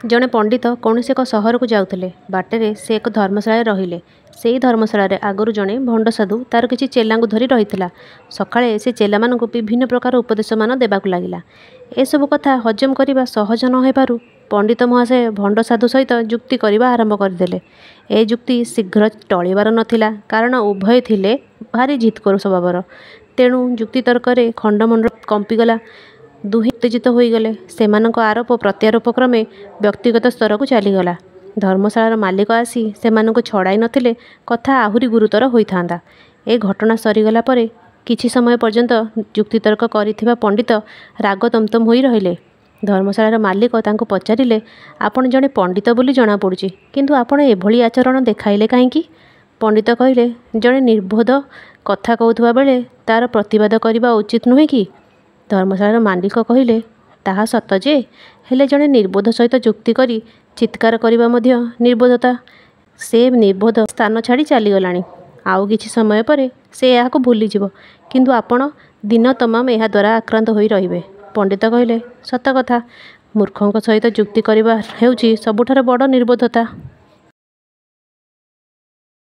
ଜଣେ ପଣ୍ଡିତ କୌଣସି ଏକ ସହରକୁ ଯାଉଥିଲେ। ବାଟରେ ସେ ଏକ ଧର୍ମଶାଳାରେ ରହିଲେ। ସେହି ଧର୍ମଶାଳାରେ ଆଗରୁ ଜଣେ ଭଣ୍ଡ ସାଧୁ ତାର କିଛି ଚେଲାଙ୍କୁ ଧରି ରହିଥିଲା। ସକାଳେ ସେ ଚେଲାମାନଙ୍କୁ ବିଭିନ୍ନ ପ୍ରକାର ଉପଦେଶମାନ ଦେବାକୁ ଲାଗିଲା। ଏସବୁ କଥା ହଜମ କରିବା ସହଜ ନ ହେବାରୁ ପଣ୍ଡିତ ମହାଶୟ ଭଣ୍ଡ ସାଧୁ ସହିତ ଯୁକ୍ତି କରିବା ଆରମ୍ଭ କରିଦେଲେ। ଏ ଯୁକ୍ତି ଶୀଘ୍ର ଟଳିବାର ନଥିଲା, କାରଣ ଉଭୟ ଥିଲେ ଭାରି ଜିଦଖୋର ସ୍ୱଭାବର। ତେଣୁ ଯୁକ୍ତିତର୍କରେ ଖଣ୍ଡମଣ୍ଡଳ କମ୍ପିଗଲା। ଦୁହେଁ ଉତ୍ତେଜିତ ହୋଇଗଲେ। ସେମାନଙ୍କ ଆରୋପ ପ୍ରତ୍ୟାରୋପ କ୍ରମେ ବ୍ୟକ୍ତିଗତ ସ୍ତରକୁ ଚାଲିଗଲା। ଧର୍ମଶାଳାର ମାଲିକ ଆସି ସେମାନଙ୍କୁ ଛଡ଼ାଇ ନଥିଲେ କଥା ଆହୁରି ଗୁରୁତର ହୋଇଥାନ୍ତା। ଏ ଘଟଣା ସରିଗଲା ପରେ କିଛି ସମୟ ପର୍ଯ୍ୟନ୍ତ ଯୁକ୍ତିତର୍କ କରିଥିବା ପଣ୍ଡିତ ରାଗ ତମତମ ହୋଇ ରହିଲେ। ଧର୍ମଶାଳାର ମାଲିକ ତାଙ୍କୁ ପଚାରିଲେ, ଆପଣ ଜଣେ ପଣ୍ଡିତ ବୋଲି ଜଣାପଡ଼ୁଛି, କିନ୍ତୁ ଆପଣ ଏଭଳି ଆଚରଣ ଦେଖାଇଲେ କାହିଁକି? ପଣ୍ଡିତ କହିଲେ, ଜଣେ ନିର୍ବୋଧ କଥା କହୁଥିବା ବେଳେ ତାର ପ୍ରତିବାଦ କରିବା ଉଚିତ ନୁହେଁ କି? ଧର୍ମଶାଳାର ମାଲିକ କହିଲେ, ତାହା ସତ ଯେ, ହେଲେ ଜଣେ ନିର୍ବୋଧ ସହିତ ଯୁକ୍ତି କରି ଚିତ୍କାର କରିବା ମଧ୍ୟ ନିର୍ବୋଧତା। ସେ ନିର୍ବୋଧ ସ୍ଥାନ ଛାଡ଼ି ଚାଲିଗଲାଣି। ଆଉ କିଛି ସମୟ ପରେ ସେ ଏହାକୁ ଭୁଲିଯିବ, କିନ୍ତୁ ଆପଣ ଦିନ ତମାମ ଏହା ଦ୍ୱାରା ଆକ୍ରାନ୍ତ ହୋଇ ରହିବେ। ପଣ୍ଡିତ କହିଲେ, ସତ କଥା, ମୂର୍ଖଙ୍କ ସହିତ ଯୁକ୍ତି କରିବା ହେଉଛି ସବୁଠାରୁ ବଡ଼ ନିର୍ବୋଧତା।